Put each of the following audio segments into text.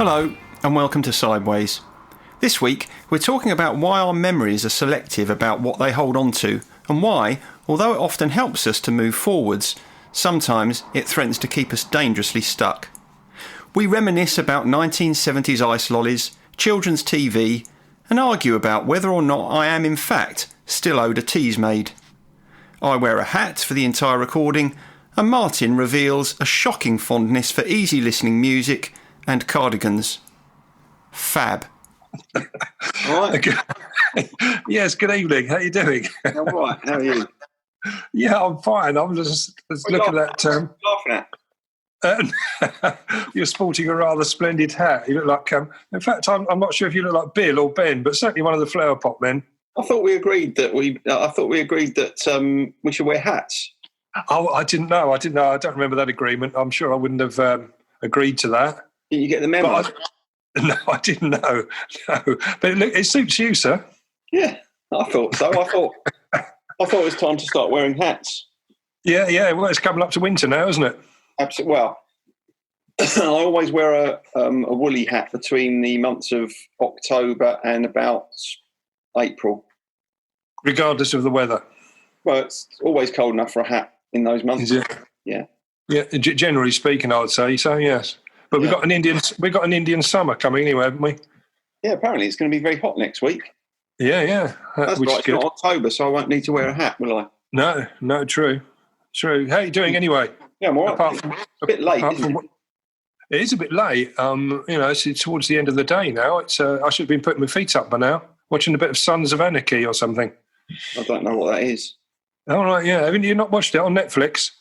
Hello, and welcome to Sideways. This week, we're talking about why our memories are selective about what they hold on to, and why, although it often helps us to move forwards, sometimes it threatens to keep us dangerously stuck. We reminisce about 1970s ice lollies, children's TV, and argue about whether or not I am in fact still owed a tease maid. I wear a hat for the entire recording, and Martin reveals a shocking fondness for easy listening music and cardigans. Fab. Right. Yes, good evening. How are you doing? All right. How are you? Yeah, I'm fine. I'm just looking at... laughing at? You're sporting a rather splendid hat. You look like... in fact, I'm not sure if you look like Bill or Ben, but certainly one of the Flower Pot men. I thought we agreed that we should wear hats. Oh, I didn't know. I don't remember that agreement. I'm sure I wouldn't have agreed to that. Did you get the memo? No, I didn't know. No, but it suits you, sir. Yeah, I thought so. I thought it was time to start wearing hats. Yeah. Well, it's coming up to winter now, isn't it? Absolutely. Well, I always wear a woolly hat between the months of October and about April. Regardless of the weather. Well, it's always cold enough for a hat in those months. Is it? Yeah. Yeah. Generally speaking, I would say so. Yes. But we've got an Indian summer coming anyway, haven't we? Yeah, apparently it's going to be very hot next week. Yeah. That's right, it's not October, so I won't need to wear a hat, will I? No, true. How are you doing anyway? Yeah, I'm all right. A bit late, isn't it? It is a bit late. It's towards the end of the day now. I should have been putting my feet up by now, watching a bit of Sons of Anarchy or something. I don't know what that is. All right, yeah. Haven't you not watched it on Netflix?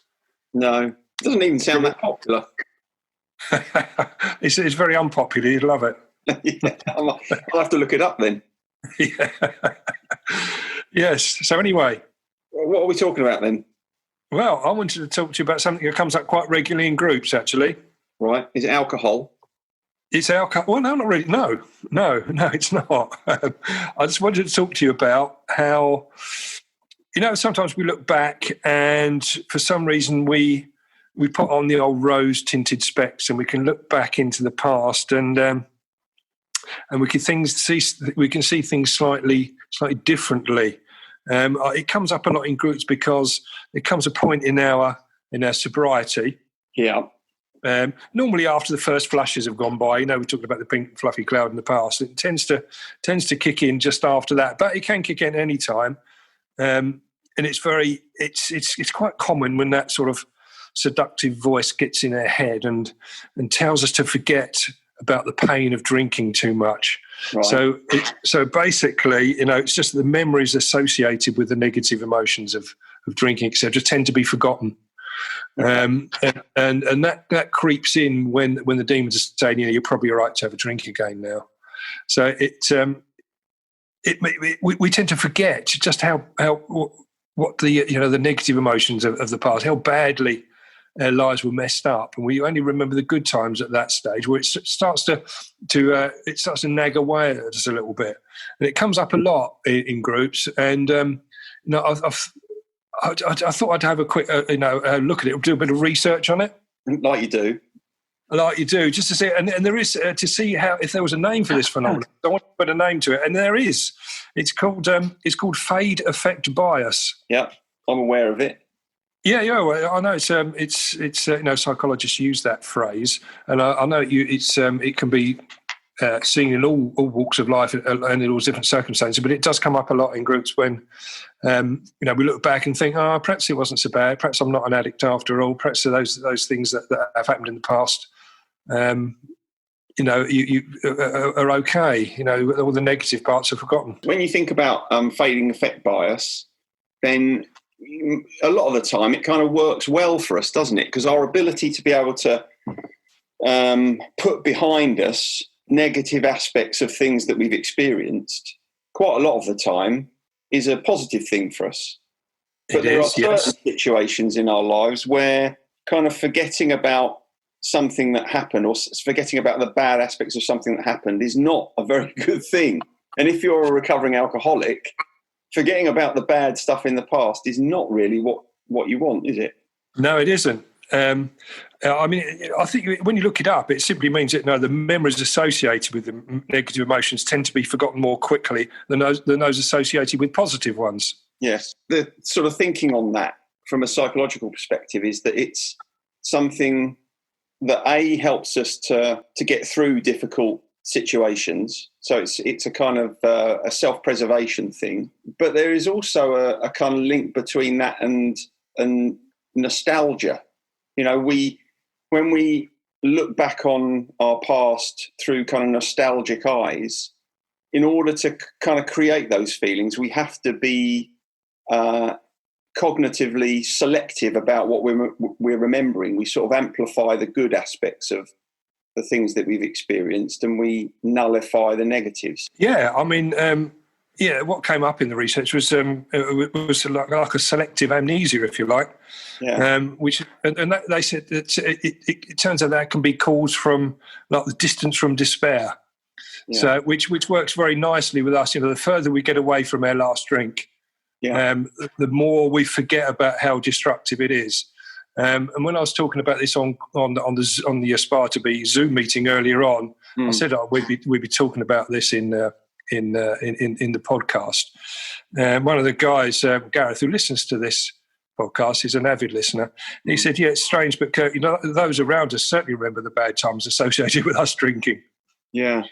No. It doesn't even sound that popular. It's very unpopular. You'd love it. Yeah, I'll have to look it up then. Yeah. Yes. So anyway, what are we talking about then? Well, I wanted to talk to you about something that comes up quite regularly in groups, actually. Right. Is it alcohol? It's alcohol. Well, no, not really. No, it's not. I just wanted to talk to you about how, sometimes we look back and for some reason we put on the old rose-tinted specs and we can look back into the past and we can see things slightly differently. It comes up a lot in groups because there comes a point in our sobriety. Yeah. Normally after the first flushes have gone by, we talked about the pink fluffy cloud in the past. It tends to kick in just after that, but it can kick in any time. And it's quite common when that sort of seductive voice gets in our head and tells us to forget about the pain of drinking too much. Right. So basically, it's just the memories associated with the negative emotions of drinking, etc., tend to be forgotten. And that creeps in when the demons are saying, you're probably all right to have a drink again now. So we tend to forget just what the negative emotions of the past, how badly our lives were messed up, and we only remember the good times at that stage, where it starts to nag away at us a little bit, and it comes up a lot in groups. And I thought I'd have a quick look at it, do a bit of research on it, like you do, just to see. And there is to see how if there was a name for this phenomenon. I want to put a name to it, and there is. It's called fade effect bias. Yeah, I'm aware of it. Yeah, well, I know it's psychologists use that phrase, and I know it can be seen in all walks of life and in all different circumstances, but it does come up a lot in groups when we look back and think, perhaps it wasn't so bad, perhaps I'm not an addict after all, perhaps those things that have happened in the past, you are okay. All the negative parts are forgotten. When you think about fading effect bias, then a lot of the time it kind of works well for us, doesn't it? Because our ability to be able to put behind us negative aspects of things that we've experienced quite a lot of the time is a positive thing for us. But there are certain situations in our lives where kind of forgetting about something that happened or forgetting about the bad aspects of something that happened is not a very good thing. And if you're a recovering alcoholic, forgetting about the bad stuff in the past is not really what you want, is it? No, it isn't. I mean, I think when you look it up, it simply means that the memories associated with the negative emotions tend to be forgotten more quickly than those associated with positive ones. Yes. The sort of thinking on that from a psychological perspective is that it's something that helps us to get through difficult situations. So it's a kind of a self-preservation thing. But there is also a kind of link between that and nostalgia. When we look back on our past through kind of nostalgic eyes, in order to kind of create those feelings, we have to be cognitively selective about what we're remembering. We sort of amplify the good aspects of the things that we've experienced, and we nullify the negatives. Yeah, I mean, what came up in the research was like a selective amnesia, if you like. Yeah. They said that it turns out that can be caused from like the distance from despair. Yeah. So which works very nicely with us. The further we get away from our last drink, the more we forget about how destructive it is. And when I was talking about this on the Aspire to Be Zoom meeting earlier on, I said we'd be talking about this in the podcast. One of the guys, Gareth, who listens to this podcast, is an avid listener. He said, "Yeah, it's strange, but Kurt, those around us certainly remember the bad times associated with us drinking." Yeah.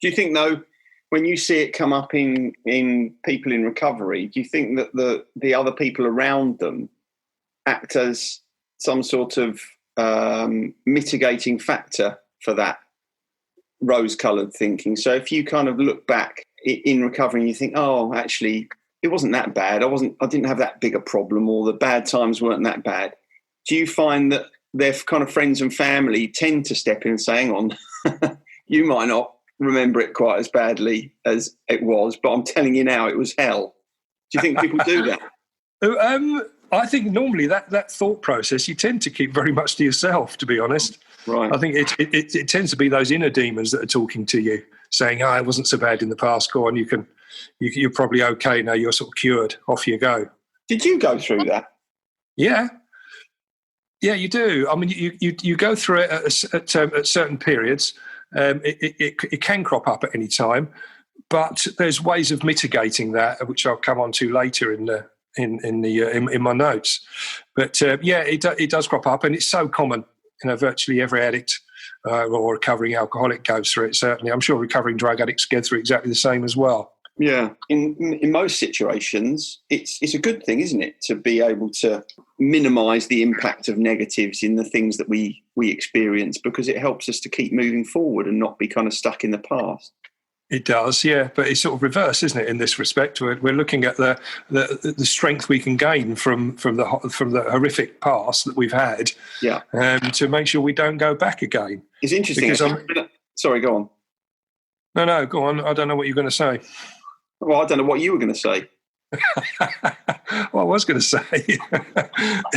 Do you think, though, when you see it come up in people in recovery, do you think that the other people around them act as some sort of mitigating factor for that rose-coloured thinking? So if you kind of look back in recovery and you think, oh, actually, it wasn't that bad. I didn't have that big a problem, or the bad times weren't that bad. Do you find that their kind of friends and family tend to step in and say, hang on, you might not remember it quite as badly as it was, but I'm telling you now, it was hell. Do you think people do that? I think normally that thought process you tend to keep very much to yourself, to be honest. Right. I think it tends to be those inner demons that are talking to you, saying, it wasn't so bad in the past, go on, you're probably okay now, you're sort of cured, off you go. Did you go through that? Yeah, you do. I mean, you go through it at certain periods. It can crop up at any time, but there's ways of mitigating that, which I'll come on to later in my notes. But it does crop up, and it's so common. Virtually every addict or recovering alcoholic goes through it. Certainly, I'm sure recovering drug addicts go through exactly the same as well. Yeah, in most situations, it's a good thing, isn't it, to be able to minimise the impact of negatives in the things that we experience, because it helps us to keep moving forward and not be kind of stuck in the past. It does, yeah, but it's sort of reverse, isn't it? In this respect, we're looking at the strength we can gain from the horrific past that we've had, to make sure we don't go back again. It's interesting. Sorry, go on. No, go on. I don't know what you're going to say. Well, I don't know what you were going to say. What I was going to say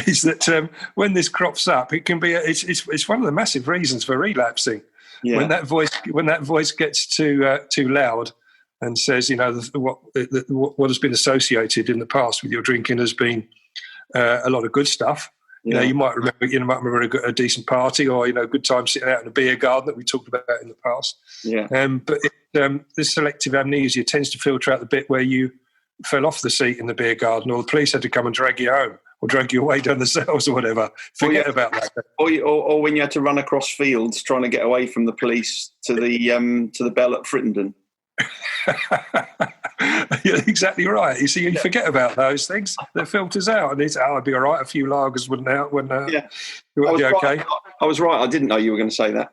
is that when this crops up, it can be it's one of the massive reasons for relapsing. Yeah. When that voice gets too loud and says, what has been associated in the past with your drinking has been a lot of good stuff. Yeah. You might remember a decent party, or a good time sitting out in a beer garden that we talked about in the past. Yeah. But this selective amnesia tends to filter out the bit where you fell off the seat in the beer garden, or the police had to come and drag you home, or drag you away down the cells or whatever. Forget about that. Or when you had to run across fields trying to get away from the police to the bell at Frittenden. You're exactly right. You see, you forget about those things. That filters out, and I'd be all right. A few lagers wouldn't out. Okay. I was right. I didn't know you were going to say that.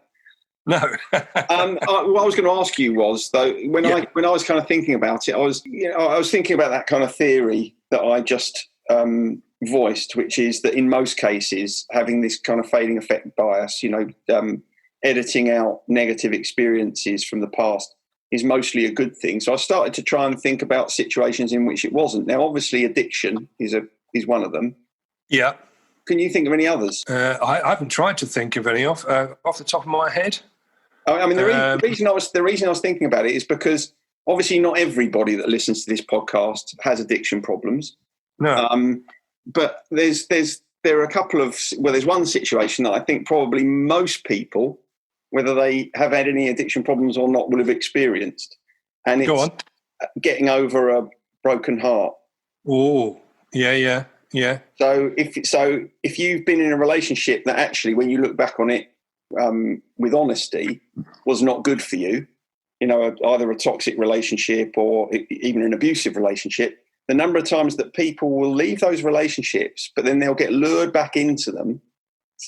No. What I was going to ask you was, though, when I was kind of thinking about it, I was thinking about that kind of theory that I just voiced, which is that in most cases, having this kind of fading effect bias, editing out negative experiences from the past is mostly a good thing. So I started to try and think about situations in which it wasn't. Now, obviously, addiction is one of them. Yeah. Can you think of any others? I haven't tried to think of any off the top of my head. I mean, the reason I was thinking about it is because obviously not everybody that listens to this podcast has addiction problems. No. But there's there are a couple of, well, there's one situation that I think probably most people, whether they have had any addiction problems or not, will have experienced. And it's getting over a broken heart. Oh, yeah. So if you've been in a relationship that actually, when you look back on it with honesty, was not good for you, either a toxic relationship or even an abusive relationship, the number of times that people will leave those relationships, but then they'll get lured back into them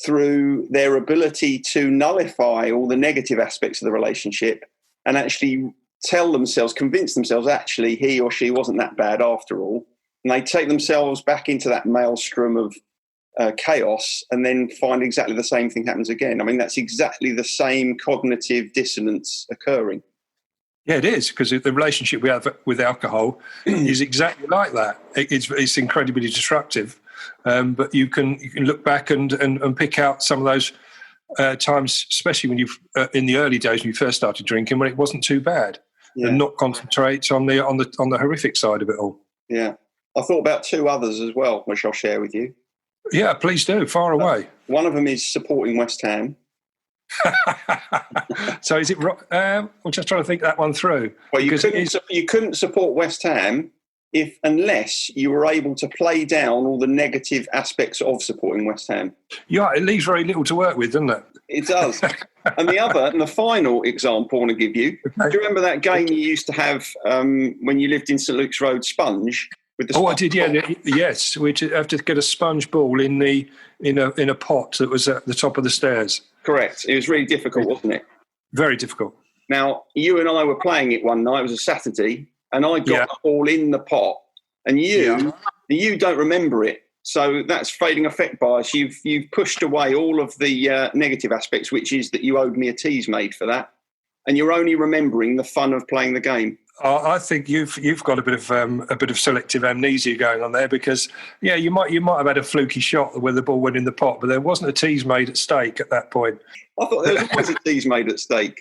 through their ability to nullify all the negative aspects of the relationship and actually convince themselves actually he or she wasn't that bad after all. And they take themselves back into that maelstrom of chaos and then find exactly the same thing happens again. I mean, that's exactly the same cognitive dissonance occurring. Yeah, it is, because the relationship we have with alcohol is exactly like that. It's incredibly destructive, but you can look back and pick out some of those times, especially when you've in the early days when you first started drinking, when it wasn't too bad, and not concentrate on the horrific side of it all. Yeah, I thought about two others as well, which I'll share with you. Yeah, please do. Far away. One of them is supporting West Ham. So is it? I'm just trying to think that one through. Well, you couldn't support West Ham unless you were able to play down all the negative aspects of supporting West Ham. Yeah, it leaves very little to work with, doesn't it? It does. And the final example I want to give you. Okay. Do you remember that game you used to have when you lived in St Luke's Road, Sponge? I did. Yeah, yes. We'd have to get a sponge ball in a pot that was at the top of the stairs. Correct. It was really difficult, wasn't it? Very difficult. Now, you and I were playing it one night. It was a Saturday, and I got the ball in the pot, and you don't remember it. So that's fading effect bias. You've pushed away all of the negative aspects, which is that you owed me a tease made for that, and you're only remembering the fun of playing the game. I think you've got a bit of selective amnesia going on there, because you might have had a fluky shot where the ball went in the pot, but there wasn't a tease made at stake at that point. I thought there was always a tease made at stake.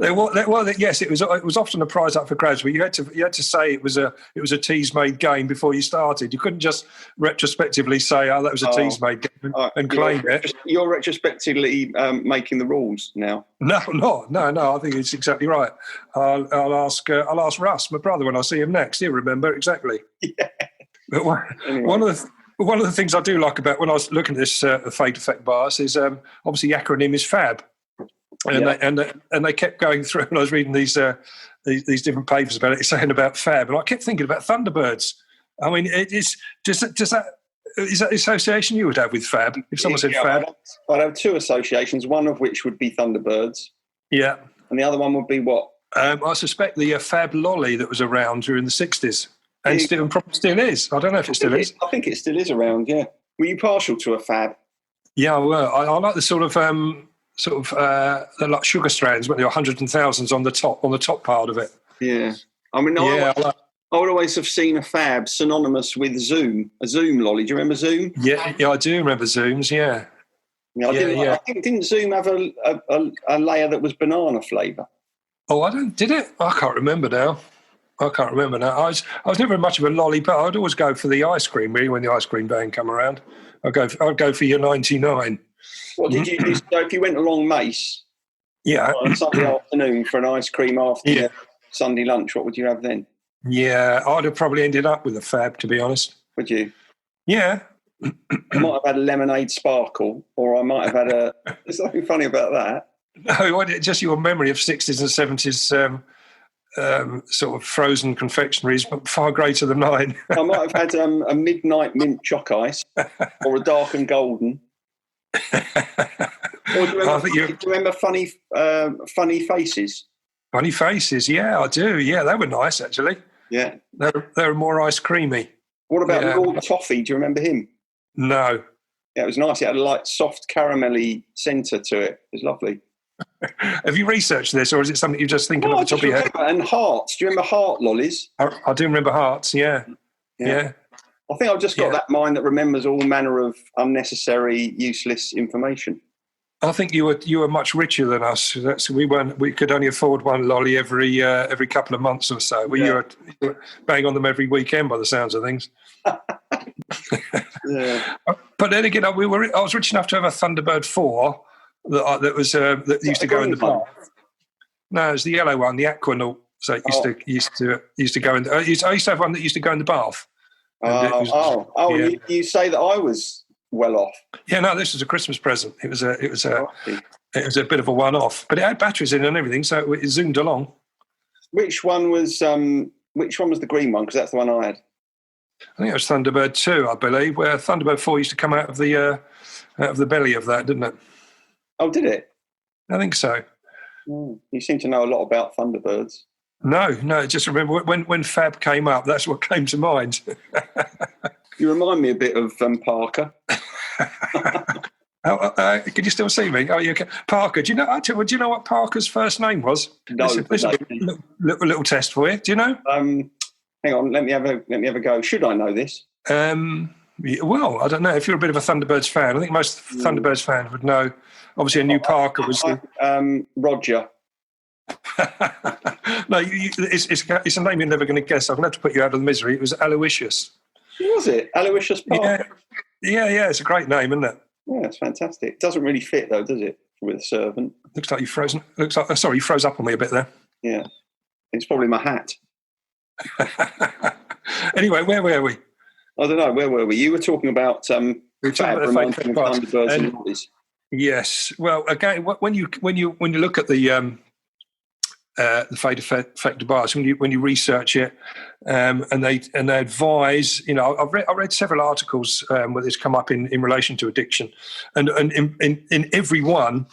Yes, it was often a prize up for grabs, but you had to say it was a tease made game before you started. You couldn't just retrospectively say, "Oh, that was a tease made game," and claim it. You're retrospectively making the rules now. No. I think it's exactly right. I'll ask Russ, my brother, when I see him next. He'll remember exactly. Yeah. But one of the things I do like about when I was looking at this fade effect bias is obviously the acronym is FAB, and they kept going through. And I was reading these different papers about it, saying about FAB, and I kept thinking about Thunderbirds. I mean, is that the association you would have with FAB if someone said FAB? I'd have two associations. One of which would be Thunderbirds. Yeah, and the other one would be what? I suspect the Fab lolly that was around during the 60s. And probably still is. I don't know if it still is. I think it still is around, yeah. Were you partial to a Fab? Yeah, I were. I like the sort of they're like sugar strands, but there are hundreds and thousands on the top part of it. Yeah. I mean, I would always have seen a Fab synonymous with Zoom, a Zoom lolly. Do you remember Zoom? Yeah, I do remember Zooms, yeah. I think didn't Zoom have a layer that was banana flavour? Oh, did it? I can't remember now. I was never much of a lolly, but I'd always go for the ice cream, really, when the ice cream van come around. I'd go for your 99. What did you do? So if you went along Mace on Sunday afternoon for an ice cream after Sunday lunch, what would you have then? Yeah, I'd have probably ended up with a Fab, to be honest. Would you? Yeah. I might have had a lemonade sparkle, or I might have had there's something funny about that. No, just your memory of 60s and 70s sort of frozen confectionaries, but far greater than mine. I might have had a midnight mint choc ice or a dark and golden. Or do you remember funny faces? Funny faces, yeah, I do. Yeah, they were nice, actually. Yeah. They were more ice creamy. What about Lord Toffee? Do you remember him? No. Yeah, it was nice. It had a light, soft, caramelly centre to it. It was lovely. Have you researched this, or is it something you're just thinking off the top of your head? And hearts. Do you remember heart lollies? I do remember hearts, yeah. I think I've just got that mind that remembers all manner of unnecessary, useless information. I think you were much richer than us. We could only afford one lolly every couple of months or so. You were bang on them every weekend by the sounds of things. Yeah. But then again, I was rich enough to have a Thunderbird 4 that used to go in the park. No, it was the yellow one, the Aquanaut. So it used to go in. I used to have one that used to go in the bath. You say that I was well off. Yeah, no, this was a Christmas present. It was a bit of a one-off, but it had batteries in it and everything, so it zoomed along. Which one was the green one? Because that's the one I had. I think it was Thunderbird 2, I believe, where Thunderbird 4 used to come out of the belly of that, didn't it? Oh, did it? I think so. You seem to know a lot about Thunderbirds. No, just remember when Fab came up, that's what came to mind. You remind me a bit of Parker. Can you still see me? Oh, you can. Parker. Do you know what Parker's first name was? No. Little test for you. Do you know? Hang on. Let me have a go. Should I know this? Well, I don't know. If you're a bit of a Thunderbirds fan, I think most Thunderbirds fans would know. Obviously, a new Parker was Roger. No, it's a name you're never going to guess. I'm going to have to put you out of the misery. It was Aloysius. Was it Aloysius Parker? Yeah. It's a great name, isn't it? Yeah, it's fantastic. It doesn't really fit though, does it? With a servant. Looks like you've frozen. Sorry, you froze up on me a bit there. Yeah, it's probably my hat. Anyway, where were we? I don't know. Where were we? You were talking about we were talking about the Thunderbirds and Lollies. Yes. Well, again, when you look at the fade effect bias, when you research it, and they advise, I read several articles where this come up in relation to addiction, and in every one,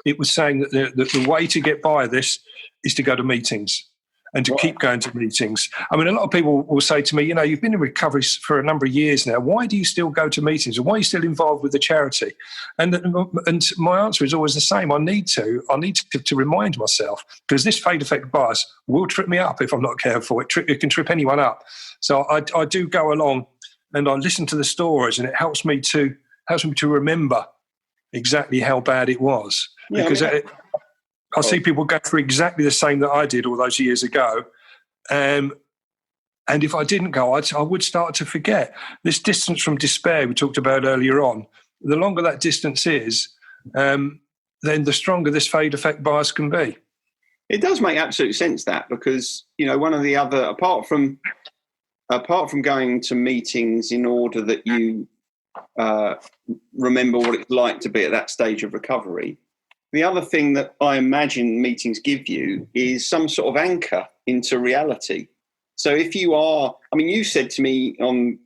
it was saying that the way to get by this is to go to meetings. And to keep going to meetings. I mean, a lot of people will say to me, you've been in recovery for a number of years now. Why do you still go to meetings? And why are you still involved with the charity? And my answer is always the same. I need to remind myself, because this fade effect bias will trip me up if I'm not careful. It can trip anyone up. So I do go along and I listen to the stories, and it helps me to remember exactly how bad it was. Yeah, because I see people go through exactly the same that I did all those years ago. And if I didn't go, I would start to forget. This distance from despair we talked about earlier on, the longer that distance is, then the stronger this fade effect bias can be. It does make absolute sense, that, because, one of the other, apart from going to meetings in order that you remember what it's like to be at that stage of recovery, the other thing that I imagine meetings give you is some sort of anchor into reality. So if you are, you said to me on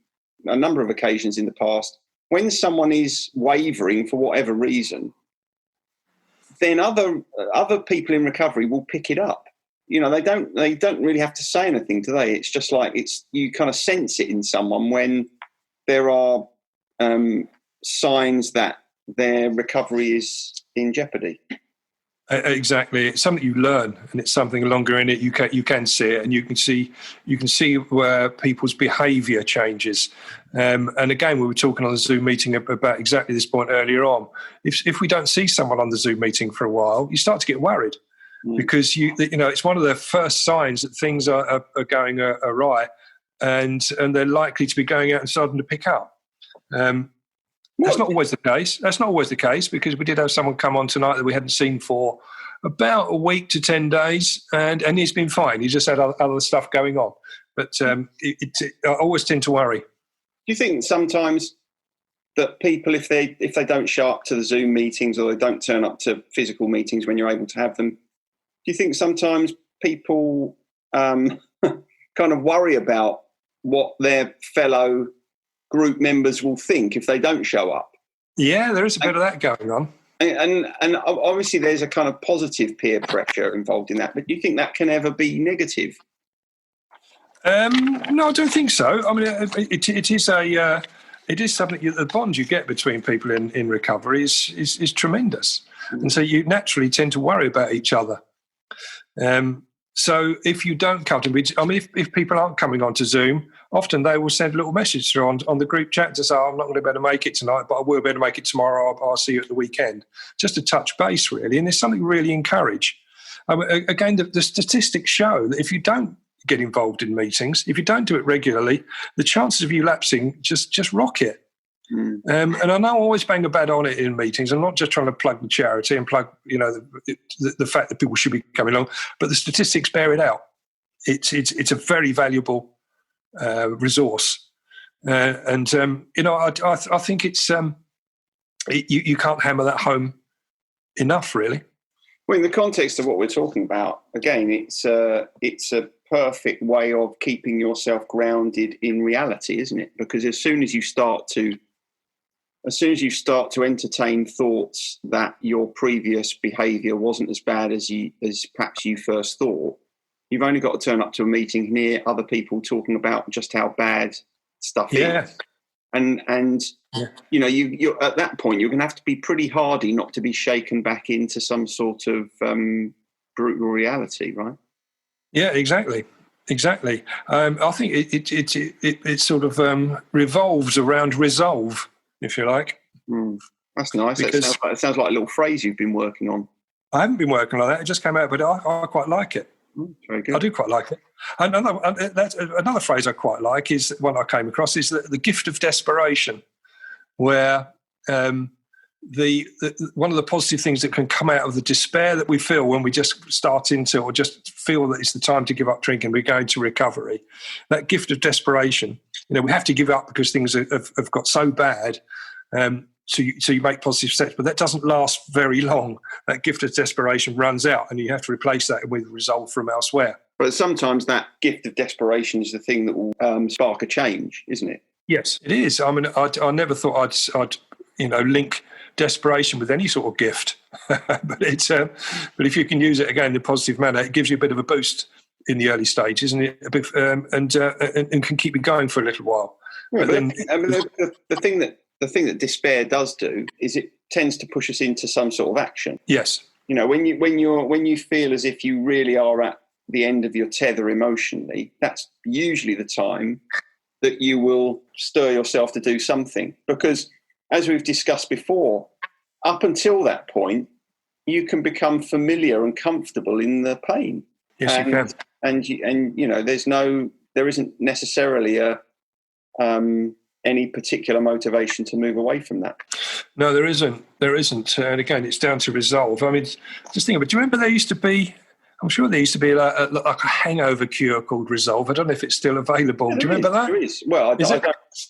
a number of occasions in the past, when someone is wavering for whatever reason, then other people in recovery will pick it up. They don't really have to say anything, do they? It's just like you kind of sense it in someone when there are signs that their recovery is in jeopardy. Exactly, it's something you learn, and it's something longer in it. You can see it, and you can see where people's behaviour changes. And again, we were talking on the Zoom meeting about exactly this point earlier on. If we don't see someone on the Zoom meeting for a while, you start to get worried because it's one of the first signs that things are going awry, and they're likely to be going out and starting to pick up. That's not always the case. Because we did have someone come on tonight that we hadn't seen for about a week to 10 days, and he's been fine. He's just had other stuff going on. But I always tend to worry. Do you think sometimes that people, if they don't show up to the Zoom meetings or they don't turn up to physical meetings when you're able to have them, do you think sometimes people kind of worry about what their fellow group members will think if they don't show up? Yeah, there is a bit of that going on. And obviously there's a kind of positive peer pressure involved in that, but do you think that can ever be negative? No, I don't think so. It is something, the bond you get between people in recovery is tremendous. And so you naturally tend to worry about each other. So if you don't come to meetings, if people aren't coming onto Zoom, often they will send a little message through on the group chat to say, I'm not going to be able to make it tonight, but I will be able to make it tomorrow. I'll see you at the weekend. Just to touch base, really. And there's something really encourage. Again, the statistics show that if you don't get involved in meetings. If you don't do it regularly, the chances of you lapsing just rocket. And I know I always bang a bad on it in meetings. I'm not just trying to plug the charity and plug, the fact that people should be coming along, but the statistics bear it out. It's a very valuable resource, I think it's you can't hammer that home enough, really. Well, in the context of what we're talking about, again, it's a perfect way of keeping yourself grounded in reality, isn't it? Because as soon as you start to entertain thoughts that your previous behaviour wasn't as bad as perhaps you first thought, you've only got to turn up to a meeting and hear other people talking about just how bad stuff is. And you at that point you're going to have to be pretty hardy not to be shaken back into some sort of brutal reality, right? Yeah, exactly. I think it sort of revolves around resolve, if you like. That's nice. It sounds like a little phrase you've been working on. I haven't been working on that. It just came out, but I quite like it. Very good. I do quite like it. Another phrase I quite like is one I came across is the gift of desperation, where one of the positive things that can come out of the despair that we feel when we just start into or just feel that it's the time to give up drinking, we go into recovery. That gift of desperation, we have to give up because things have got so bad. So you make positive steps, but that doesn't last very long. That gift of desperation runs out, and you have to replace that with resolve from elsewhere. But sometimes that gift of desperation is the thing that will spark a change, isn't it? Yes, it is. I mean, I never thought I'd link desperation with any sort of gift, but if you can use it again in a positive manner, it gives you a bit of a boost in the early stages, and and can keep you going for a little while. Yeah, the thing that despair does do is it tends to push us into some sort of action. Yes. When you feel as if you really are at the end of your tether emotionally, that's usually the time that you will stir yourself to do something. Because as we've discussed before, up until that point, you can become familiar and comfortable in the pain. Yes, you can. And there isn't necessarily any particular motivation to move away from that. No, there isn't. And again, it's down to resolve. I mean, just think about it. Do you remember I'm sure there used to be like a hangover cure called Resolve. I don't know if it's still available. Do you remember that? There is. Well, I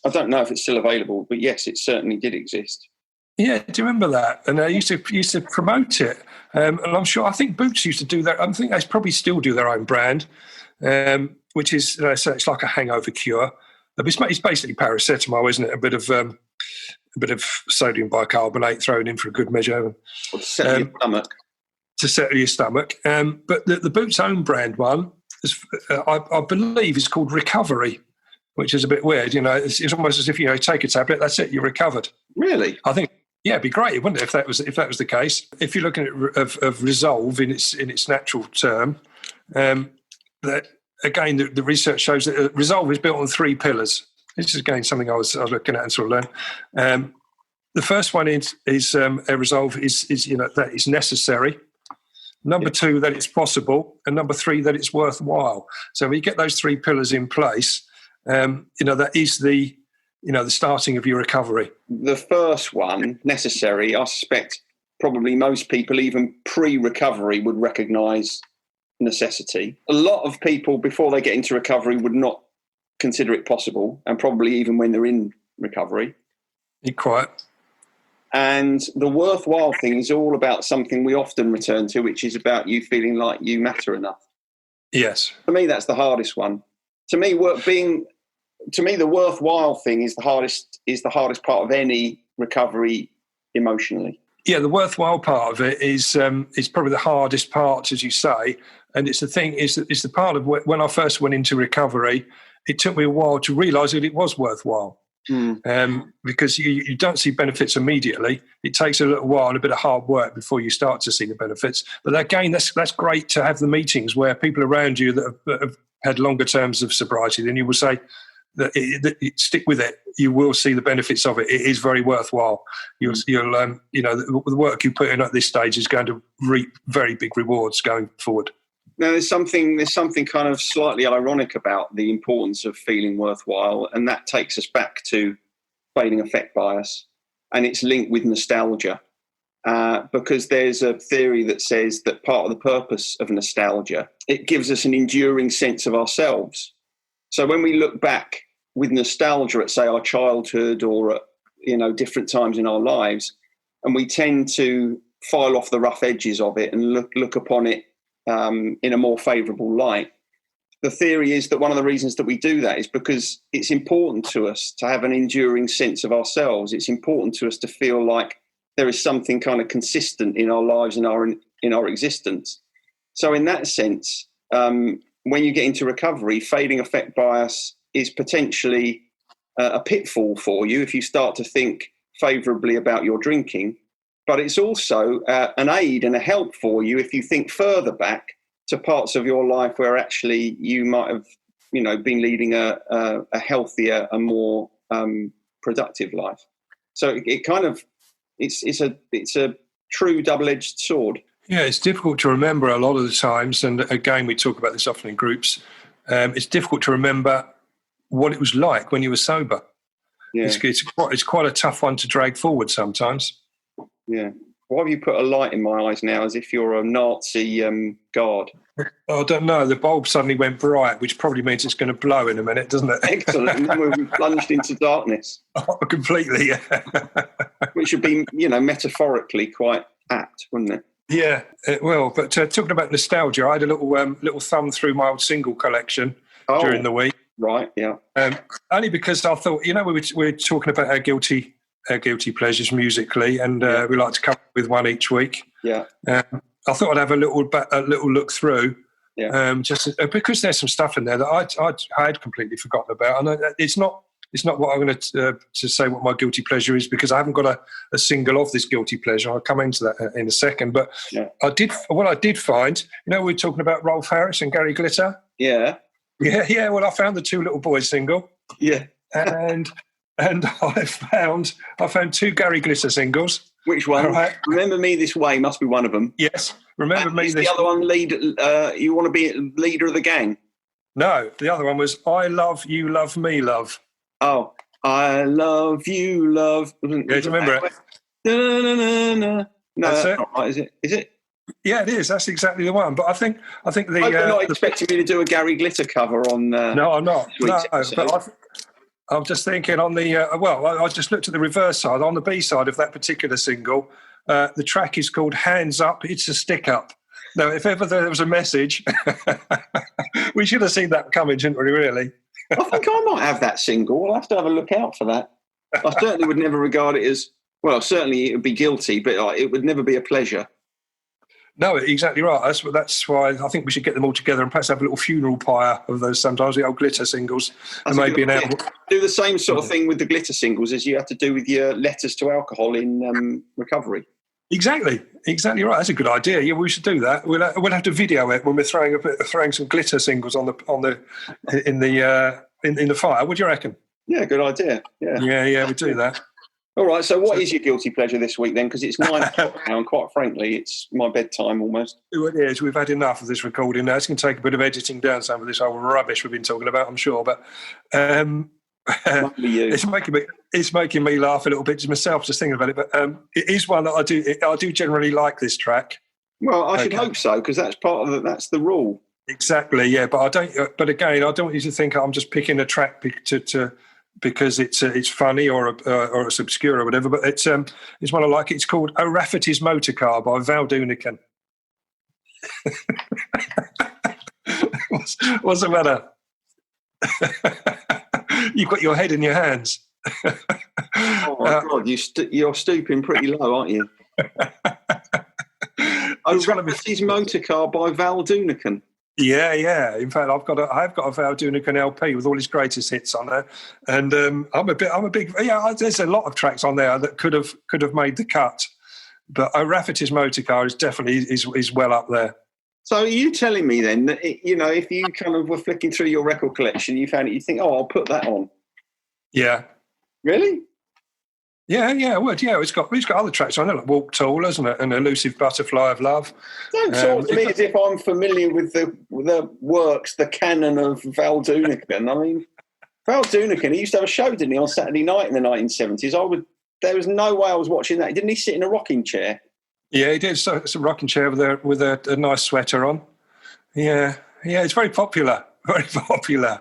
don't know if it's still available, but yes, it certainly did exist. Yeah, do you remember that? And they used to promote it. And I think Boots used to do that. I think they probably still do their own brand, which is, so it's like a hangover cure. It's basically paracetamol, isn't it? A bit of sodium bicarbonate thrown in for a good measure. To settle your stomach. To settle your stomach. But the Boots' own brand one, I believe, is called Recovery, which is a bit weird. It's almost as if take a tablet, that's it, you're recovered. Really? I think, yeah, it'd be great, wouldn't it, if that was the case? If you're looking at of Resolve in its natural term, that. Again, the research shows that Resolve is built on 3 pillars. This is, again, something I was looking at and sort of learned. The first one is a Resolve is that it's necessary. Number 2, that it's possible. And number 3, that it's worthwhile. So when you get those 3 pillars in place, that is the starting of your recovery. The first one, necessary, I suspect probably most people, even pre-recovery, would recognise necessity. A lot of people before they get into recovery would not consider it possible, and probably even when they're in recovery. You're quiet. And the worthwhile thing is all about something we often return to, which is about you feeling like you matter enough. Yes. For me, that's the hardest one. To me, the worthwhile thing is the hardest part of any recovery emotionally. Yeah, the worthwhile part of it is probably the hardest part, as you say. And it's the part of when I first went into recovery, it took me a while to realise that it was worthwhile. Because you don't see benefits immediately. It takes a little while and a bit of hard work before you start to see the benefits. But again, that's great to have the meetings where people around you that have had longer terms of sobriety, then you will say that stick with it. You will see the benefits of it. It is very worthwhile. You'll the work you put in at this stage is going to reap very big rewards going forward. Now, there's something kind of slightly ironic about the importance of feeling worthwhile, and that takes us back to fading affect bias, and it's linked with nostalgia, because there's a theory that says that part of the purpose of nostalgia, it gives us an enduring sense of ourselves. So when we look back with nostalgia at, say, our childhood or at, different times in our lives, and we tend to file off the rough edges of it and look upon it in a more favourable light. The theory is that one of the reasons that we do that is because it's important to us to have an enduring sense of ourselves. It's important to us to feel like there is something kind of consistent in our lives and in our existence. So in that sense, when you get into recovery, fading affect bias is potentially a pitfall for you if you start to think favourably about your drinking. But it's also an aid and a help for you if you think further back to parts of your life where actually you might have, been leading a healthier and more productive life. So it kind of it's a true double-edged sword. Yeah, it's difficult to remember a lot of the times, and again, we talk about this often in groups. It's difficult to remember what it was like when you were sober. Yeah. It's quite a tough one to drag forward sometimes. Yeah. Why have you put a light in my eyes now as if you're a Nazi guard? I don't know. The bulb suddenly went bright, which probably means it's going to blow in a minute, doesn't it? Excellent. And then we'll be plunged into darkness. Oh, completely, yeah. Which would be, metaphorically quite apt, wouldn't it? Yeah, it will. But talking about nostalgia, I had a little thumb through my old single collection during the week. Right, yeah. Only because I thought, we were talking about our guilty pleasures musically, and we like to come up with one each week. Yeah. I thought I'd have a little look through, just because there's some stuff in there that I had completely forgotten about, and it's not what I'm going to say what my guilty pleasure is, because I haven't got a single of this guilty pleasure. I'll come into that in a second, but I did find, we were talking about Rolf Harris and Gary Glitter. Yeah. Yeah. Well, I found the Two Little Boys single. Yeah. And I found two Gary Glitter singles. Which one? Right. Remember Me This Way must be one of them. Yes. Remember Me This Way. The other one, you want to be leader of the gang? No, the other one was I Love You, Love Me, Love. Oh, I love you, love. Yeah, do you remember it? No, that's not right, is it? Is it? Yeah, it is. That's exactly the one. But I think the. You're not expecting me to do a Gary Glitter cover on. No, I'm not. No, but I'm just thinking on the. I just looked at the reverse side. On the B side of that particular single, the track is called "Hands Up, It's a Stick Up." Now, if ever there was a message, we should have seen that coming, shouldn't we? Really. I think I might have that single. I'll have to have a look out for that. I certainly would never regard it as, certainly it would be guilty, but it would never be a pleasure. No, exactly right. That's why I think we should get them all together and perhaps have a little funeral pyre of those sometimes, the old Glitter singles. And maybe do the same sort of thing with the Glitter singles as you have to do with your letters to alcohol in recovery. Exactly right. That's a good idea. Yeah, we should do that. We'll have to video it when we're throwing some Glitter singles in the fire. What do you reckon? Yeah, good idea. Yeah, we do that. All right. So, what is your guilty pleasure this week then? Because it's 9 o'clock now, and quite frankly, it's my bedtime almost. It is. We've had enough of this recording now. It's going to take a bit of editing down some of this old rubbish we've been talking about, I'm sure, but. It's making me laugh a little bit to myself just thinking about it, but it is one that I do generally like this track. Well, I should hope so, because that's part of that's the rule. Exactly, yeah. But I don't. But again, I don't want you to think I'm just picking a track because it's funny or it's obscure or whatever. But it's one I like. It's called "O'Rafferty's Motor Car" by Val Doonican. What's the matter? You've got your head in your hands. Oh my God, you're stooping pretty low, aren't you? O'Rafferty's Motor Car by Val Doonican. Yeah. In fact, I've got a Val Doonican LP with all his greatest hits on there, and I'm a big. Yeah, there's a lot of tracks on there that could have made the cut, but O'Rafferty's Motor Car is definitely is well up there. So are you telling me then that, if you kind of were flicking through your record collection, you found it, you think, oh, I'll put that on? Yeah. Really? Yeah, I would. Yeah, it's got other tracks on it, like Walk Tall, hasn't it? And Elusive Butterfly of Love. Don't talk to me as if I'm familiar with the works, the canon of Val Doonican. I mean, Val Doonican, he used to have a show, didn't he, on Saturday night in the 1970s? There was no way I was watching that. Didn't he sit in a rocking chair? Yeah, he did. So it's a rocking chair with a nice sweater on. Yeah, it's very popular. Very popular.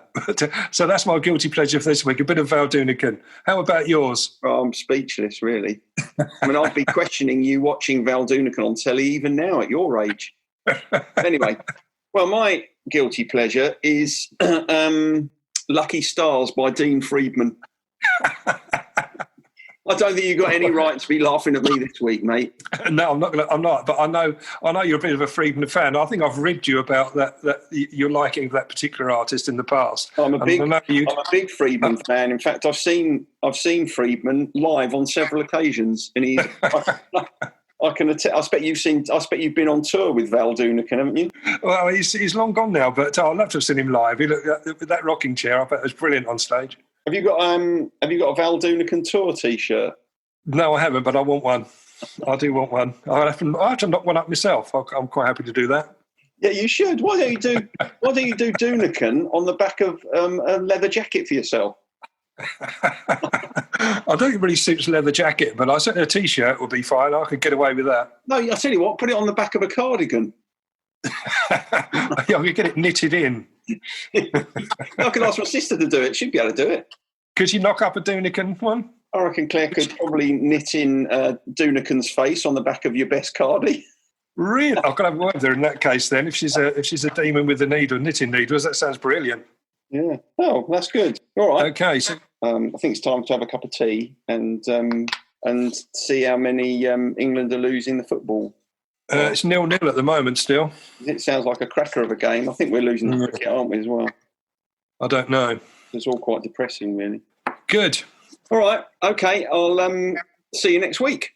So that's my guilty pleasure for this week, a bit of Val Doonican. How about yours? Well, I'm speechless, really. I mean, I'd be questioning you watching Val Doonican on telly even now at your age. Anyway, well, my guilty pleasure is Lucky Stars by Dean Friedman. I don't think you've got any right to be laughing at me this week, mate. No, I'm not. But I know you're a bit of a Friedman fan. I think I've read you about that you're liking that particular artist in the past. I'm a big Friedman fan. In fact, I've seen Friedman live on several occasions, and he's. I expect you've been on tour with Val Doonican, haven't you? Well, he's long gone now, but I'd love to have seen him live. He looked with that rocking chair. I bet it was brilliant on stage. Have you got a Val Doonican tour T-shirt? No, I haven't, but I want one. I do want one. I have to knock one up myself. I'm quite happy to do that. Yeah, you should. Why don't you do Doonican on the back of a leather jacket for yourself? I don't think it really suits leather jacket, but I said a T-shirt would be fine. I could get away with that. No, I tell you what, put it on the back of a cardigan. I could get it knitted in. I could ask my sister to do it. She'd be able to do it. Could you knock up a Doonican one? I reckon Claire could probably knit in Doonican's face on the back of your best cardie. Really? I've got to have a word with her in that case then. If she's a demon with the knitting needles, that sounds brilliant. Yeah. Oh, that's good. All right. Okay. So I think it's time to have a cup of tea and see how many England are losing the football. It's 0-0 at the moment still. It sounds like a cracker of a game. I think we're losing the cricket, aren't we, as well? I don't know. It's all quite depressing, really. Good. All right. Okay. I'll see you next week.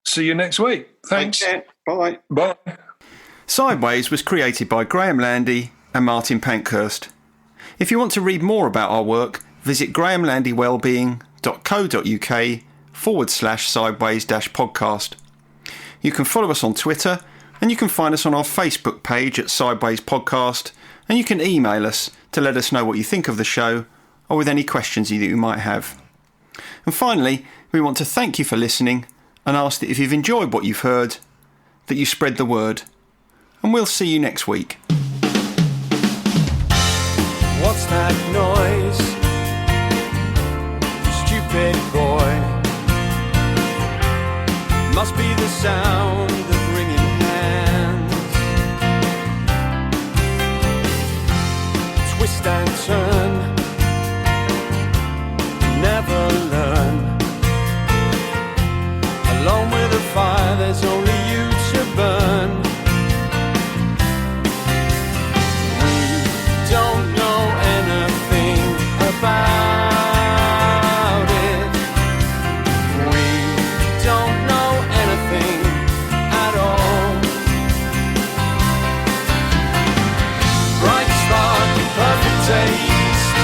See you next week. Thanks. Take care. Bye. Bye. Sideways was created by Graham Landy and Martin Pankhurst. If you want to read more about our work, visit grahamlandywellbeing.co.uk/sideways-podcast. You can follow us on Twitter, and you can find us on our Facebook page at Sideways Podcast, and you can email us to let us know what you think of the show or with any questions that you might have. And finally, we want to thank you for listening and ask that if you've enjoyed what you've heard, that you spread the word. And we'll see you next week. What's that noise? Stupid boy. Must be the sound of ringing hands. Twist and turn, never learn. Alone with a fire, there's only you to burn. We don't know anything about it. We don't know anything at all. Bright spark, perfect taste.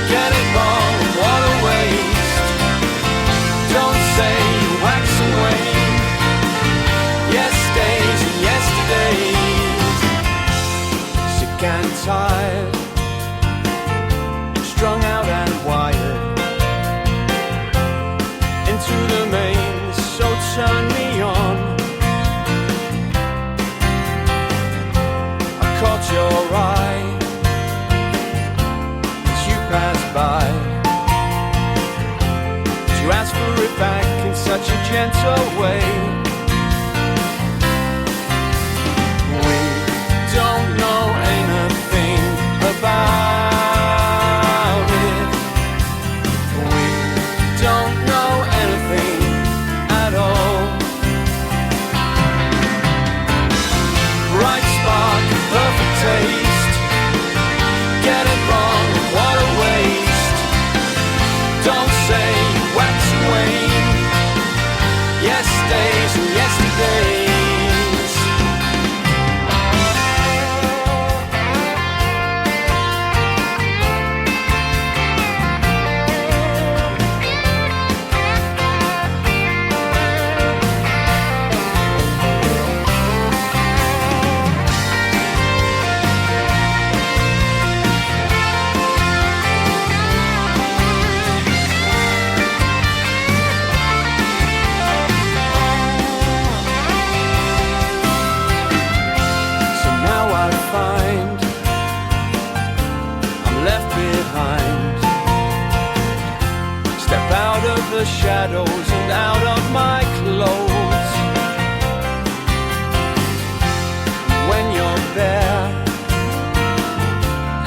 Get it wrong, what a waste. Don't say wax and wane. Yesterdays and yesterdays. Sick and tired, strung out and wired. Into the main, so turn me on. I caught your eye as you passed by. You asked for it back in such a gentle way. We don't know anything about it. We don't know anything at all. Bright spark, perfect taste. Get it wrong, what a waste. Don't say wax and wane. Yes, left behind. Step out of the shadows and out of my clothes. When you're there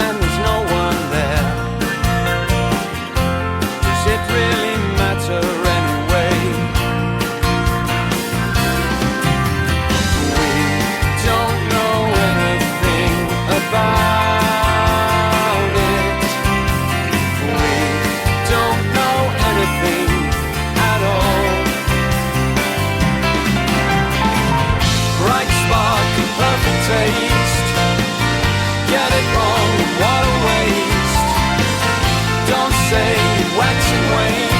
and there's no one there, does it really matter anyway? We don't know anything about it. We don't know anything at all. Bright spark and perfect taste. Get it wrong, what a waste. Don't say wax and wane.